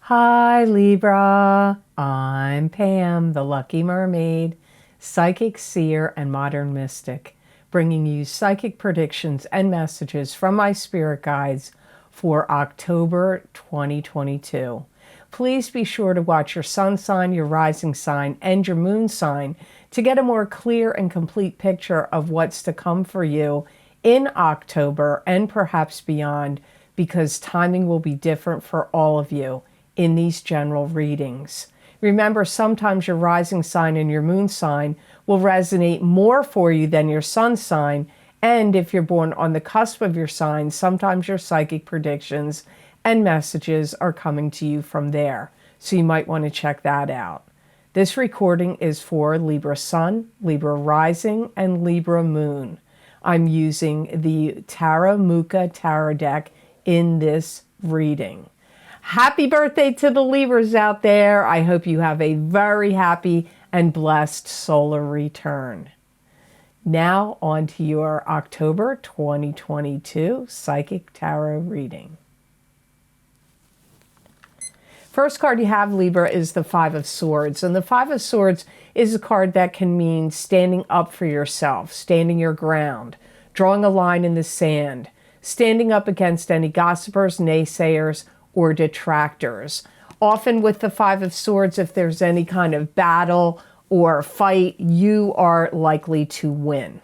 Hi Libra, I'm Pam, the Lucky Mermaid, psychic seer and modern mystic, bringing you psychic predictions and messages from my spirit guides for October 2022. Please be sure to watch your sun sign, your rising sign, and your moon sign to get a more clear and complete picture of what's to come for you in October and perhaps beyond, because timing will be different for all of you in these general readings. Remember, sometimes your rising sign and your moon sign will resonate more for you than your sun sign. And if you're born on the cusp of your sign, sometimes your psychic predictions and messages are coming to you from there. So you might want to check that out. This recording is for Libra Sun, Libra Rising, and Libra Moon. I'm using the Tarot Mucha Tarot deck in this reading. Happy birthday to the Libras out there. I hope you have a very happy and blessed solar return. Now on to your October 2022 Psychic Tarot reading. First card you have, Libra, is the Five of Swords. And the Five of Swords is a card that can mean standing up for yourself, standing your ground, drawing a line in the sand, standing up against any gossipers, naysayers, or detractors. Often with the Five of Swords, if there's any kind of battle or fight, you are likely to win.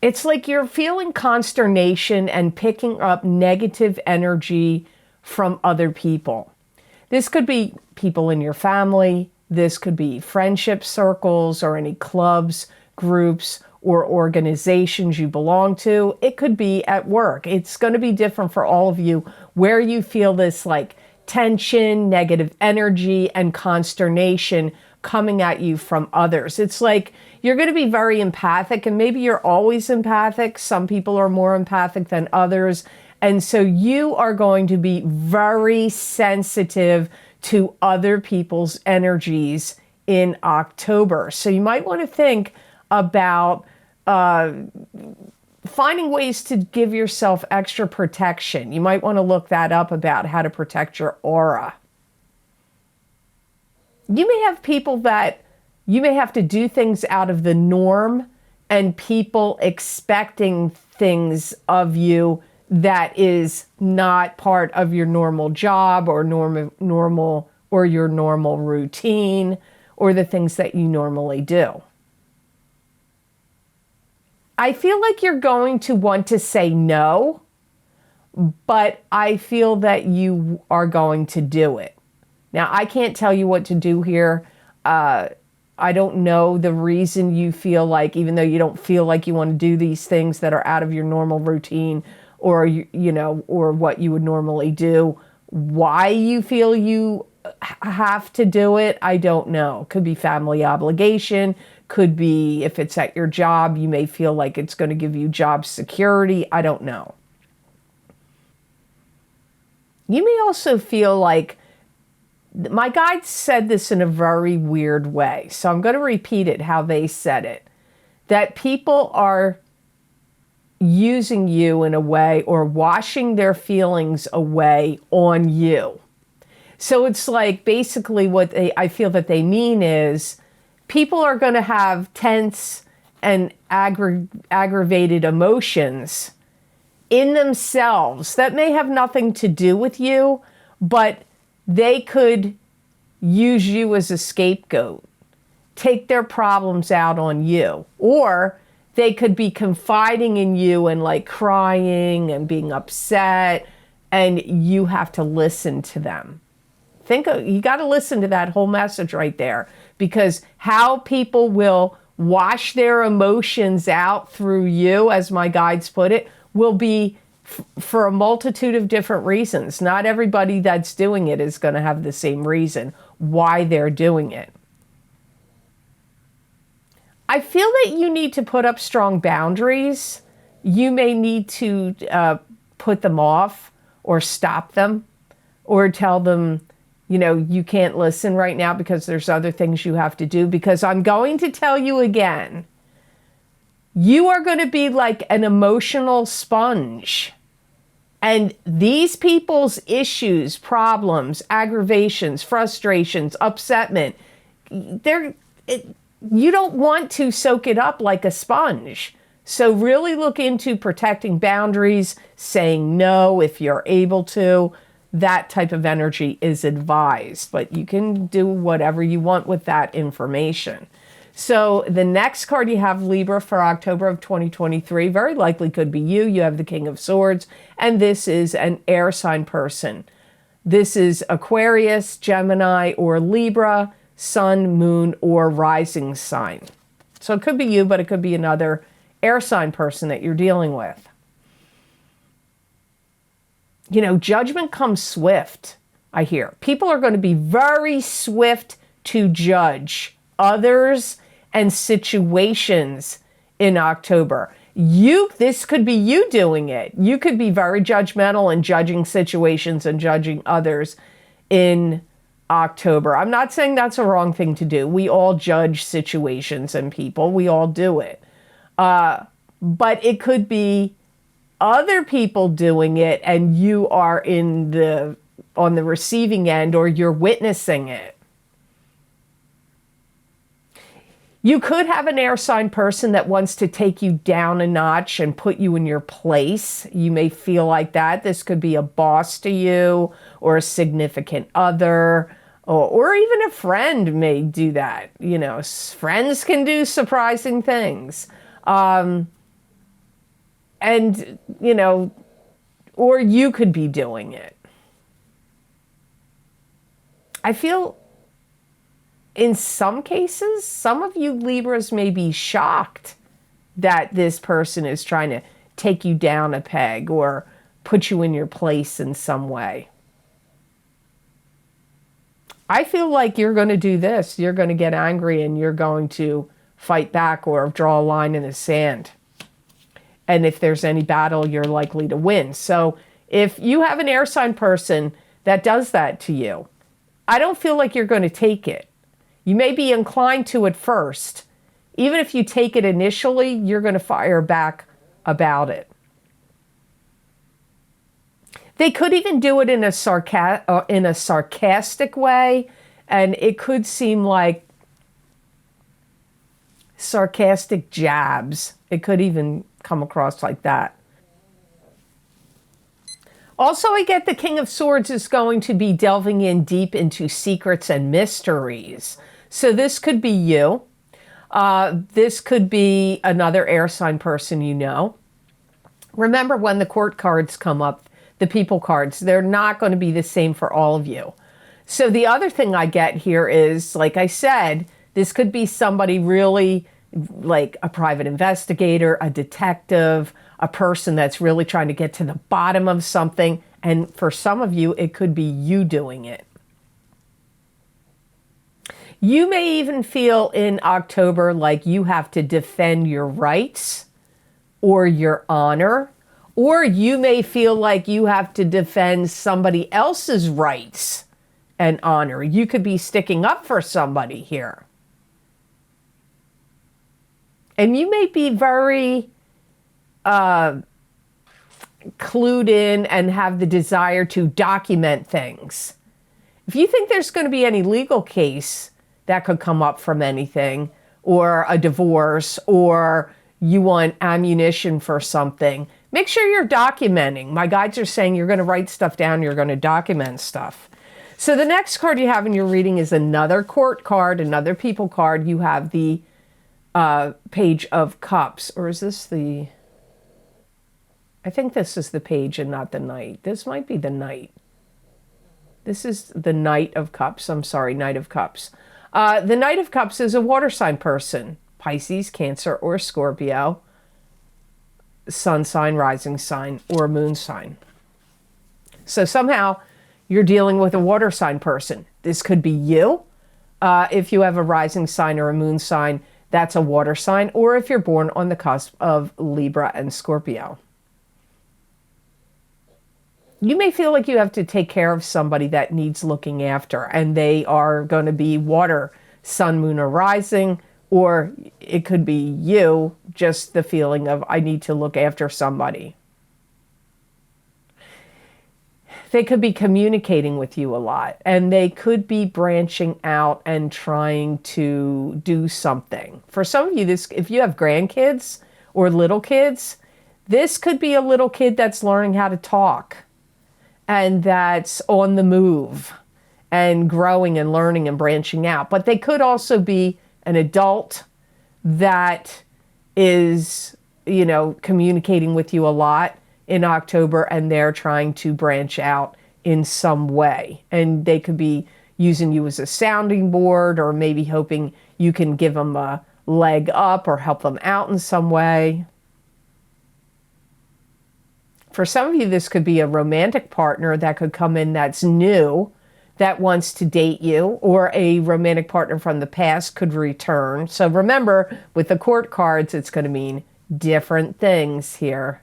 It's like you're feeling consternation and picking up negative energy from other people. This could be people in your family. This could be friendship circles or any clubs, groups, or organizations you belong to. It could be at work. It's going to be different for all of you where you feel this like tension, negative energy, and consternation coming at you from others. It's like you're going to be very empathic, and maybe you're always empathic. Some people are more empathic than others. And so you are going to be very sensitive to other people's energies in October. So you might want to think about finding ways to give yourself extra protection. You might want to look that up about how to protect your aura. You may have people that you may have to do things out of the norm and people expecting things of you that is not part of your normal job or normal or your normal routine or the things that you normally do. I feel like you're going to want to say no, but I feel that you are going to do it. Now, I can't tell you what to do here. I don't know the reason you feel like, even though you don't feel like you want to do these things that are out of your normal routine or, or what you would normally do, why you feel you have to do it, I don't know. Could be family obligation. Could be if it's at your job, you may feel like it's going to give you job security. I don't know. You may also feel like, my guide said this in a very weird way, so I'm going to repeat it how they said it, that people are using you in a way or washing their feelings away on you. So it's like basically what I feel that they mean is people are going to have tense and aggravated emotions in themselves that may have nothing to do with you, but they could use you as a scapegoat, take their problems out on you, or they could be confiding in you and like crying and being upset, and you have to listen to them. You got to listen to that whole message right there, because how people will wash their emotions out through you, as my guides put it, will be for a multitude of different reasons. Not everybody that's doing it is going to have the same reason why they're doing it. I feel that you need to put up strong boundaries. You may need to put them off or stop them or tell them, you can't listen right now because there's other things you have to do. Because I'm going to tell you again, you are going to be like an emotional sponge. And these people's issues, problems, aggravations, frustrations, upsetment, you don't want to soak it up like a sponge. So really look into protecting boundaries, saying no if you're able to. That type of energy is advised, but you can do whatever you want with that information. So the next card you have, Libra, for October of 2023, very likely could be you. You have the King of Swords, and this is an air sign person. This is Aquarius, Gemini, or Libra, Sun, Moon, or Rising sign. So it could be you, but it could be another air sign person that you're dealing with. You know, judgment comes swift, I hear. People are going to be very swift to judge others and situations in October. This could be you doing it. You could be very judgmental and judging situations and judging others in October. I'm not saying that's a wrong thing to do. We all judge situations and people. We all do it. But it could be other people doing it and you are on the receiving end, or you're witnessing it. You could have an air sign person that wants to take you down a notch and put you in your place. You may feel like that. This could be a boss to you, or a significant other, or even a friend may do that. You know, friends can do surprising things. And, you know, or you could be doing it. I feel in some cases, some of you Libras may be shocked that this person is trying to take you down a peg or put you in your place in some way. I feel like you're going to do this. You're going to get angry and you're going to fight back or draw a line in the sand. And if there's any battle, you're likely to win. So if you have an air sign person that does that to you, I don't feel like you're going to take it. You may be inclined to at first. Even if you take it initially, you're going to fire back about it. They could even do it in a sarcastic way, and it could seem like sarcastic jabs. It could even come across like that. Also, I get the King of Swords is going to be delving in deep into secrets and mysteries. So this could be you. This could be another air sign person you know. Remember, when the court cards come up, the people cards, they're not going to be the same for all of you. So the other thing I get here is, like I said, this could be somebody really like a private investigator, a detective, a person that's really trying to get to the bottom of something. And for some of you, it could be you doing it. You may even feel in October like you have to defend your rights or your honor, or you may feel like you have to defend somebody else's rights and honor. You could be sticking up for somebody here. And you may be very clued in and have the desire to document things. If you think there's going to be any legal case that could come up from anything, or a divorce, or you want ammunition for something, make sure you're documenting. My guides are saying you're going to write stuff down, you're going to document stuff. So the next card you have in your reading is another court card, another people card. You have the Page of Cups, or is this the... I think this is the Page and not the Knight. This might be the Knight. This is the Knight of Cups. I'm sorry, Knight of Cups. The Knight of Cups is a water sign person. Pisces, Cancer, or Scorpio. Sun sign, rising sign, or moon sign. So somehow you're dealing with a water sign person. This could be you. If you have a rising sign or a moon sign, that's a water sign. Or if you're born on the cusp of Libra and Scorpio. You may feel like you have to take care of somebody that needs looking after, and they are going to be water, sun, moon, or rising, or it could be you, just the feeling of, I need to look after somebody. They could be communicating with you a lot, and they could be branching out and trying to do something. For some of you, this, if you have grandkids or little kids, this could be a little kid that's learning how to talk and that's on the move and growing and learning and branching out. But they could also be an adult that is, you know, communicating with you a lot in October, and they're trying to branch out in some way. And they could be using you as a sounding board, or maybe hoping you can give them a leg up or help them out in some way. For some of you, this could be a romantic partner that could come in that's new, that wants to date you, or a romantic partner from the past could return. So remember, with the court cards, it's going to mean different things here.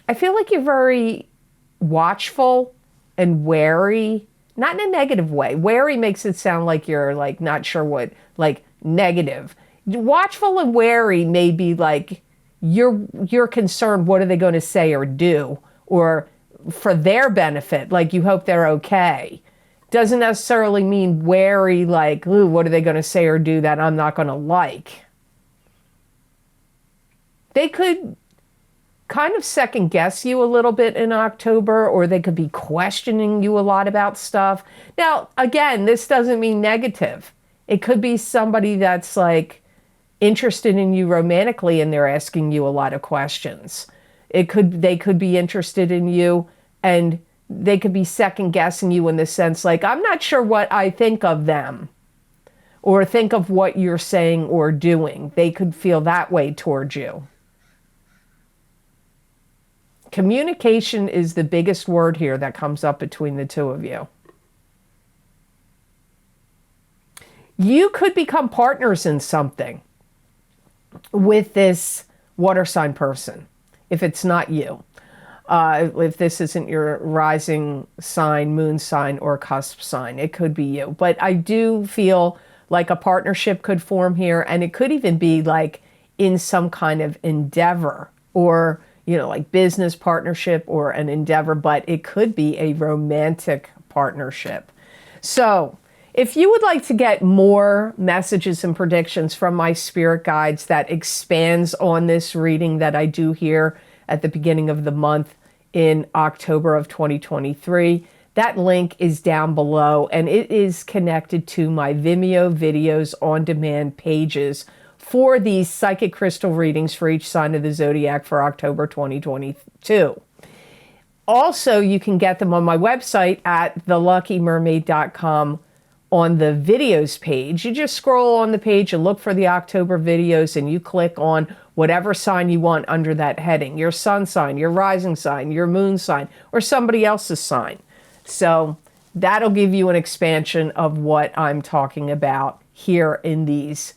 I feel like you're very watchful and wary, not in a negative way. Wary makes it sound like you're like not sure what, like negative. Watchful and wary may be like you're concerned, what are they going to say or do, or for their benefit, like you hope they're okay. Doesn't necessarily mean wary, like, ooh, what are they going to say or do that I'm not going to like. They could kind of second guess you a little bit in October, or they could be questioning you a lot about stuff. Now, again, this doesn't mean negative. It could be somebody that's like interested in you romantically and they're asking you a lot of questions. They could be interested in you and they could be second guessing you in the sense like, I'm not sure what I think of them or think of what you're saying or doing. They could feel that way towards you. Communication is the biggest word here that comes up between the two of you. You could become partners in something with this water sign person, if it's not you. If this isn't your rising sign, moon sign, or cusp sign, it could be you. But I do feel like a partnership could form here, and it could even be like in some kind of endeavor, or you know, like business partnership or an endeavor, but it could be a romantic partnership. So if you would like to get more messages and predictions from my spirit guides that expands on this reading that I do here at the beginning of the month in October of 2023, that link is down below, and it is connected to my Vimeo videos on demand pages for these psychic crystal readings for each sign of the zodiac for October 2022. Also, you can get them on my website at theluckymermaid.com on the videos page. You just scroll on the page and look for the October videos, and you click on whatever sign you want under that heading. Your sun sign, your rising sign, your moon sign, or somebody else's sign. So that'll give you an expansion of what I'm talking about here in these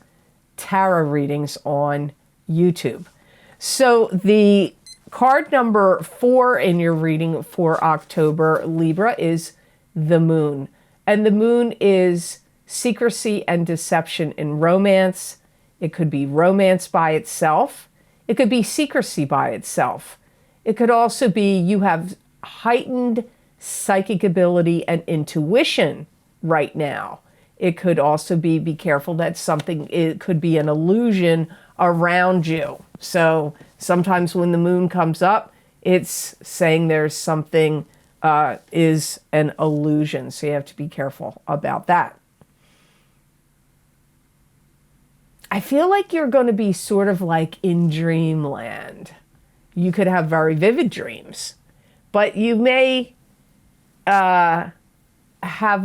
tarot readings on YouTube. So the card number 4 in your reading for October, Libra, is the moon. And the moon is secrecy and deception in romance. It could be romance by itself. It could be secrecy by itself. It could also be you have heightened psychic ability and intuition right now. It could also be careful that something, it could be an illusion around you. So sometimes when the moon comes up, it's saying there's something is an illusion. So you have to be careful about that. I feel like you're going to be sort of like in dreamland. You could have very vivid dreams, but you may have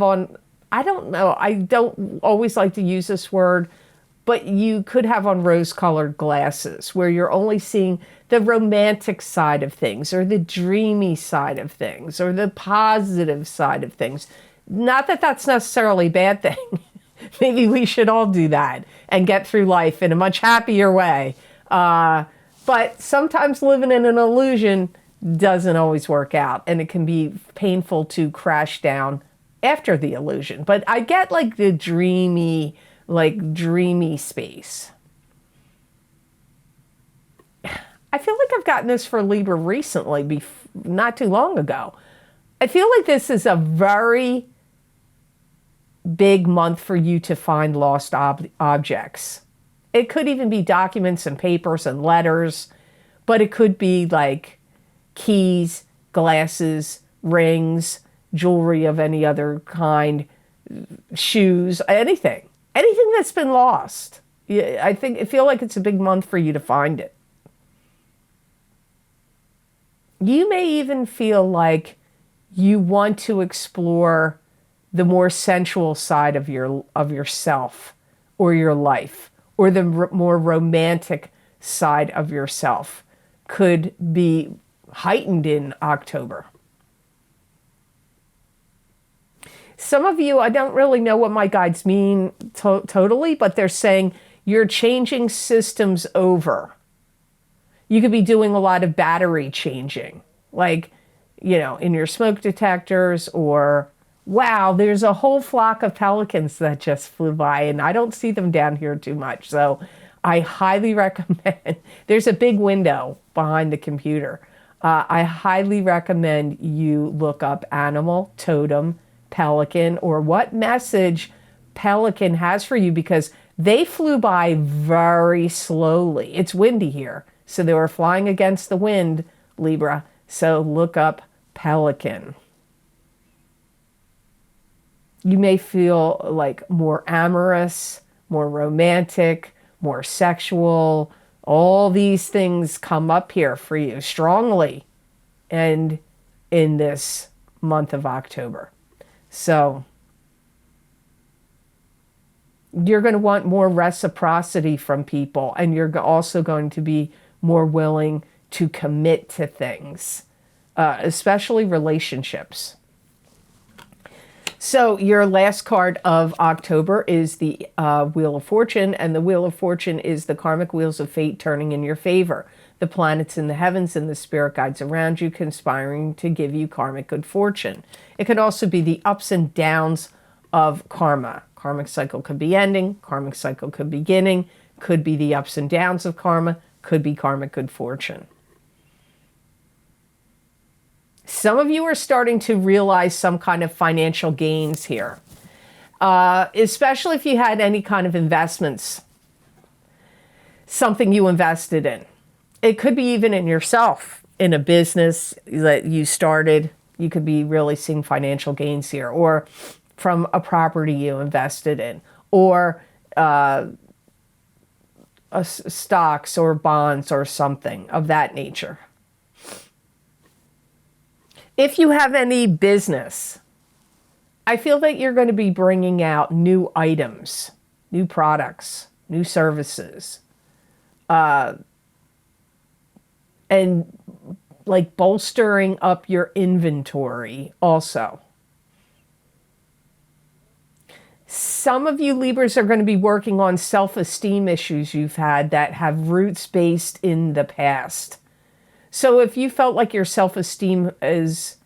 on, I don't know, I don't always like to use this word, but you could have on rose-colored glasses where you're only seeing the romantic side of things, or the dreamy side of things, or the positive side of things. Not that that's necessarily a bad thing. Maybe we should all do that and get through life in a much happier way. But sometimes living in an illusion doesn't always work out, and it can be painful to crash down after the illusion. But I get like the dreamy space. I feel like I've gotten this for Libra recently, not too long ago. I feel like this is a very big month for you to find lost objects. It could even be documents and papers and letters, but it could be like keys, glasses, rings, jewelry of any other kind, shoes, anything that's been lost. I feel like it's a big month for you to find it. You may even feel like you want to explore the more sensual side of yourself or your life, or the more romantic side of yourself could be heightened in October. Some of you, I don't really know what my guides mean totally, but they're saying you're changing systems over. You could be doing a lot of battery changing, like, in your smoke detectors, or, wow, there's a whole flock of pelicans that just flew by, and I don't see them down here too much. So I highly recommend, there's a big window behind the computer. I highly recommend you look up animal, totem, pelican, or what message pelican has for you, because they flew by very slowly. It's windy here, so they were flying against the wind, Libra. So look up pelican. You may feel like more amorous, more romantic, more sexual. All these things come up here for you strongly and in this month of October. So you're going to want more reciprocity from people, and you're also going to be more willing to commit to things, especially relationships. So your last card of October is the Wheel of Fortune, and the Wheel of Fortune is the karmic wheels of fate turning in your favor. The planets in the heavens and the spirit guides around you conspiring to give you karmic good fortune. It could also be the ups and downs of karma. Karmic cycle could be ending, karmic cycle could be beginning, could be the ups and downs of karma, could be karmic good fortune. Some of you are starting to realize some kind of financial gains here, especially if you had any kind of investments, something you invested in. It could be even in yourself, in a business that you started. You could be really seeing financial gains here, or from a property you invested in, or stocks or bonds or something of that nature. If you have any business, I feel that you're going to be bringing out new items, new products, new services, and like bolstering up your inventory also. Some of you Libras are going to be working on self-esteem issues you've had that have roots based in the past. So if you felt like your self-esteem has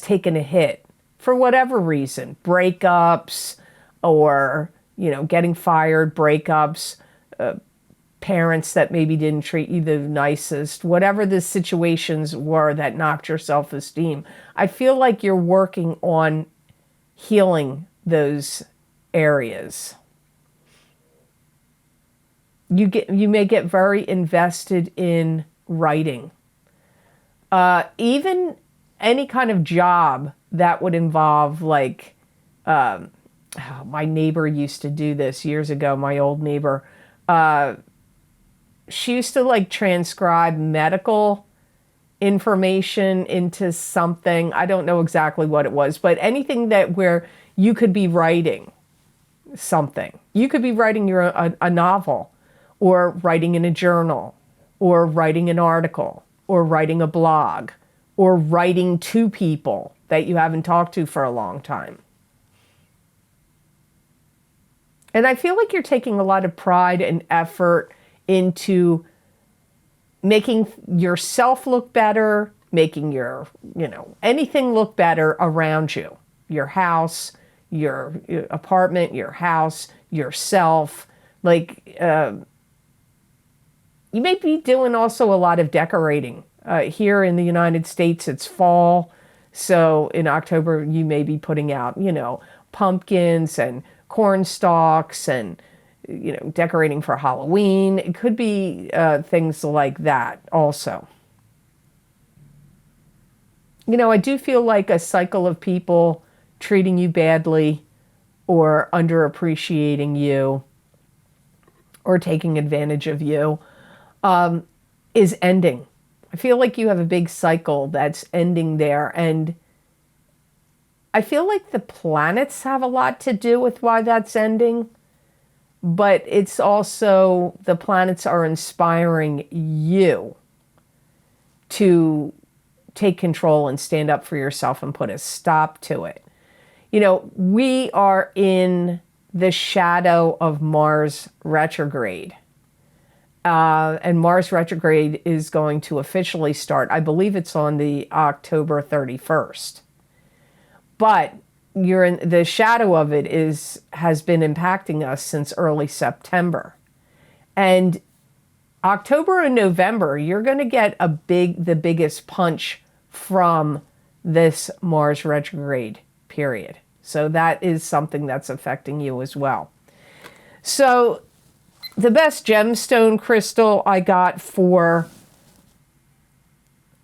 taken a hit for whatever reason, breakups or, getting fired, breakups, parents that maybe didn't treat you the nicest, whatever the situations were that knocked your self-esteem, I feel like you're working on healing those areas. You may get very invested in writing. Even any kind of job that would involve, like, my neighbor used to do this years ago, my old neighbor. She used to like transcribe medical information into something. I don't know exactly what it was, but anything where you could be writing something. You could be writing a novel, or writing in a journal, or writing an article, or writing a blog, or writing to people that you haven't talked to for a long time. And I feel like you're taking a lot of pride and effort into making yourself look better, making your, anything look better around you. Your house, your apartment, your house, yourself. Like, You may be doing also a lot of decorating. Here in the United States, it's fall. So in October, you may be putting out, pumpkins and corn stalks and, decorating for Halloween. It could be things like that also. I do feel like a cycle of people treating you badly or underappreciating you or taking advantage of you is ending. I feel like you have a big cycle that's ending there. And I feel like the planets have a lot to do with why that's ending. But it's also the planets are inspiring you to take control and stand up for yourself and put a stop to it. We are in the shadow of Mars retrograde. And Mars retrograde is going to officially start. I believe it's on the October 31st. But you're in the shadow of it has been impacting us since early September. And October and November, you're going to get the biggest punch from this Mars retrograde period. So that is something that's affecting you as well. So the best gemstone crystal I got for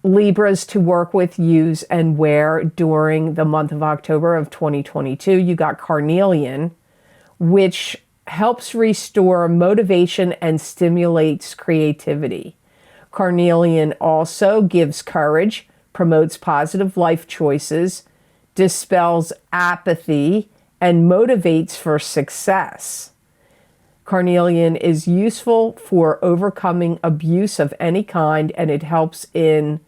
Libras to work with, use, and wear during the month of October of 2022, you got carnelian, which helps restore motivation and stimulates creativity. Carnelian also gives courage, promotes positive life choices, dispels apathy, and motivates for success. Carnelian is useful for overcoming abuse of any kind, and it helps in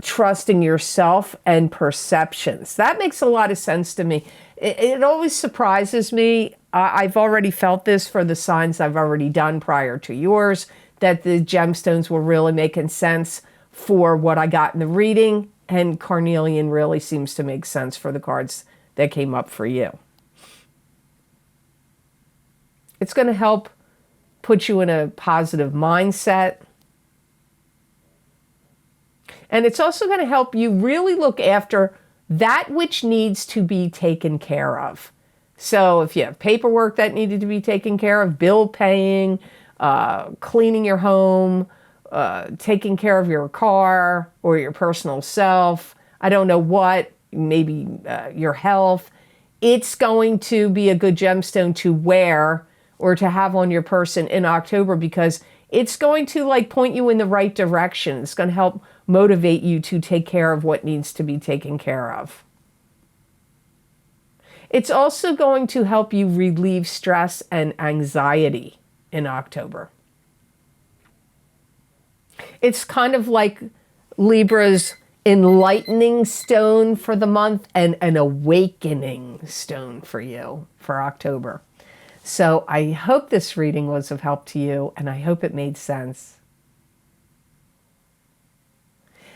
trusting yourself and perceptions. That makes a lot of sense to me. It always surprises me. I've already felt this for the signs I've already done prior to yours, that the gemstones were really making sense for what I got in the reading, and carnelian really seems to make sense for the cards that came up for you. It's going to help put you in a positive mindset. And it's also going to help you really look after that which needs to be taken care of. So if you have paperwork that needed to be taken care of, bill paying, cleaning your home, taking care of your car or your personal self, I don't know what, maybe your health, it's going to be a good gemstone to wear or to have on your person in October, because it's going to point you in the right direction. It's going to help motivate you to take care of what needs to be taken care of. It's also going to help you relieve stress and anxiety in October. It's kind of like Libra's enlightening stone for the month and an awakening stone for you for October. So I hope this reading was of help to you, and I hope it made sense.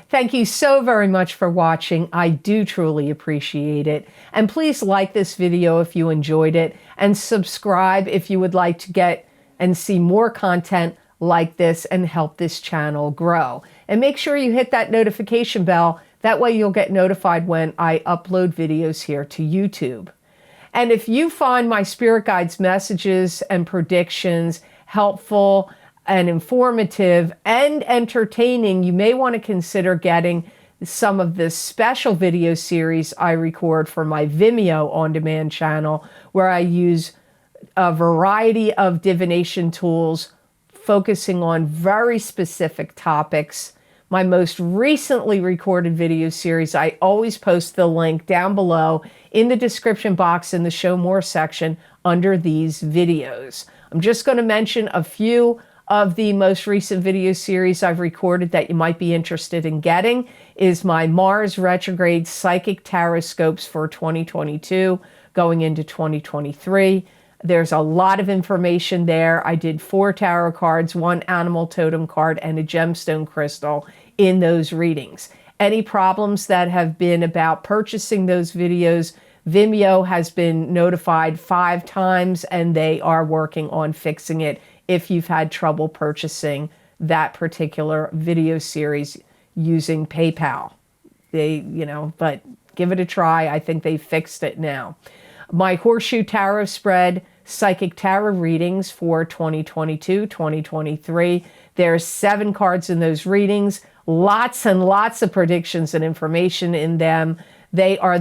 Thank you so very much for watching. I do truly appreciate it. And please like this video if you enjoyed it, and subscribe if you would like to get and see more content like this and help this channel grow. And make sure you hit that notification bell. That way you'll get notified when I upload videos here to YouTube. And if you find my spirit guides messages and predictions helpful and informative and entertaining, you may want to consider getting some of the special video series I record for my Vimeo on-demand channel, where I use a variety of divination tools focusing on very specific topics. My most recently recorded video series, I always post the link down below in the description box in the Show More section under these videos. I'm just going to mention a few of the most recent video series I've recorded that you might be interested in getting. Is my Mars retrograde psychic tarot scopes for 2022 going into 2023. There's a lot of information there. I did 4 tarot cards, 1 animal totem card, and a gemstone crystal in those readings. Any problems that have been about purchasing those videos, Vimeo has been notified 5 times, and they are working on fixing it if you've had trouble purchasing that particular video series using PayPal. But give it a try. I think they fixed it now. My Horseshoe Tarot spread, Psychic Tarot readings for 2022, 2023. There's 7 cards in those readings. Lots and lots of predictions and information in them. They are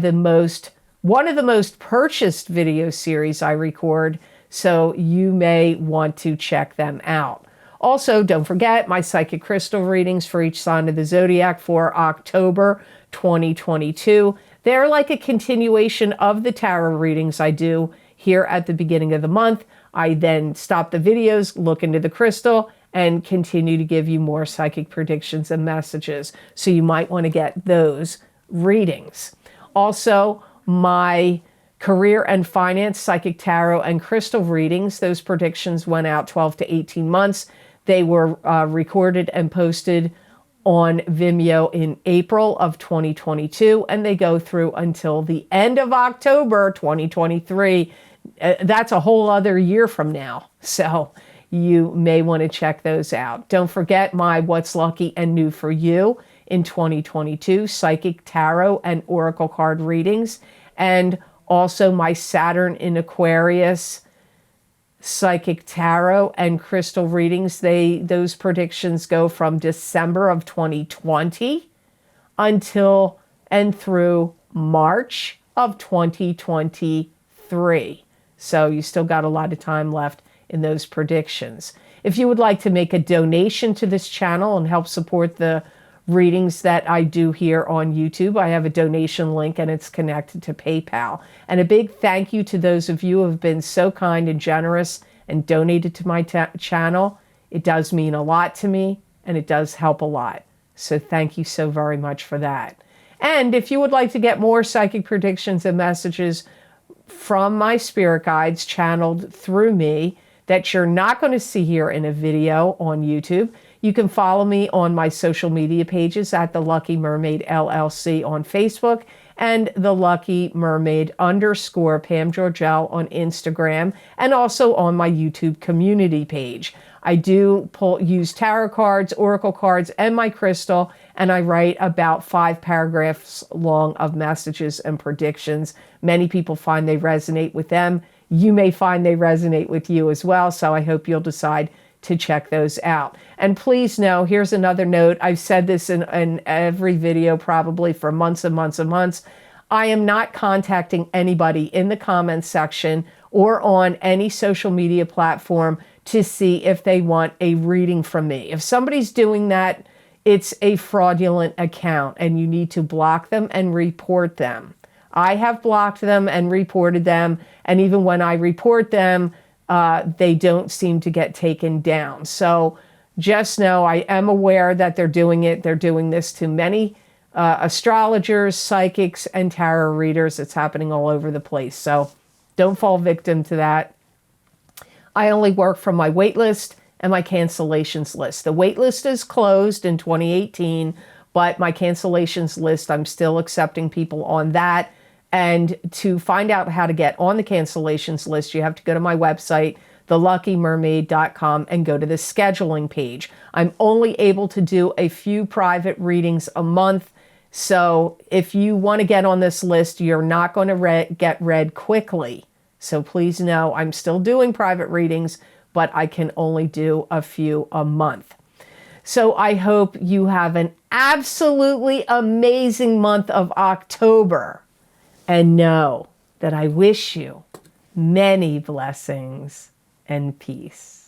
one of the most purchased video series I record, so you may want to check them out. Also, don't forget my psychic crystal readings for each sign of the zodiac for October 2022. They're like a continuation of the tarot readings I do here at the beginning of the month. I then stop the videos, look into the crystal, and continue to give you more psychic predictions and messages. So you might want to get those readings. Also, my career and finance, psychic tarot, and crystal readings, those predictions went out 12 to 18 months. They were recorded and posted on Vimeo in April of 2022, and they go through until the end of October 2023. That's a whole other year from now, so you may want to check those out. Don't forget my What's Lucky and New for You in 2022 psychic tarot and oracle card readings, and also my Saturn in Aquarius psychic tarot and crystal readings. Those predictions go from December of 2020 until and through March of 2023. So you still got a lot of time left in those predictions. If you would like to make a donation to this channel and help support the readings that I do here on YouTube, I have a donation link and it's connected to PayPal. And a big thank you to those of you who have been so kind and generous and donated to my channel. It does mean a lot to me and it does help a lot. So thank you so very much for that. And if you would like to get more psychic predictions and messages from my spirit guides channeled through me that you're not going to see here in a video on YouTube, you can follow me on my social media pages at The Lucky Mermaid LLC on Facebook and The Lucky Mermaid _ Pam Georgel on Instagram, and also on my YouTube community page. I do use tarot cards, oracle cards, and my crystal, and I write about 5 paragraphs long of messages and predictions. Many people find they resonate with them. You may find they resonate with you as well, so I hope you'll decide to check those out. And please know, here's another note. I've said this in every video probably for months and months and months. I am not contacting anybody in the comments section or on any social media platform to see if they want a reading from me. If somebody's doing that, it's a fraudulent account and you need to block them and report them. I have blocked them and reported them, and even when I report them, they don't seem to get taken down. So just know I am aware that they're doing it. They're doing this to many astrologers, psychics, and tarot readers. It's happening all over the place. So don't fall victim to that. I only work from my wait list and my cancellations list. The wait list is closed in 2018, but my cancellations list, I'm still accepting people on that. And to find out how to get on the cancellations list, you have to go to my website, theluckymermaid.com, and go to the scheduling page. I'm only able to do a few private readings a month. So if you want to get on this list, you're not going to get read quickly. So please know I'm still doing private readings, but I can only do a few a month. So I hope you have an absolutely amazing month of October. And know that I wish you many blessings and peace.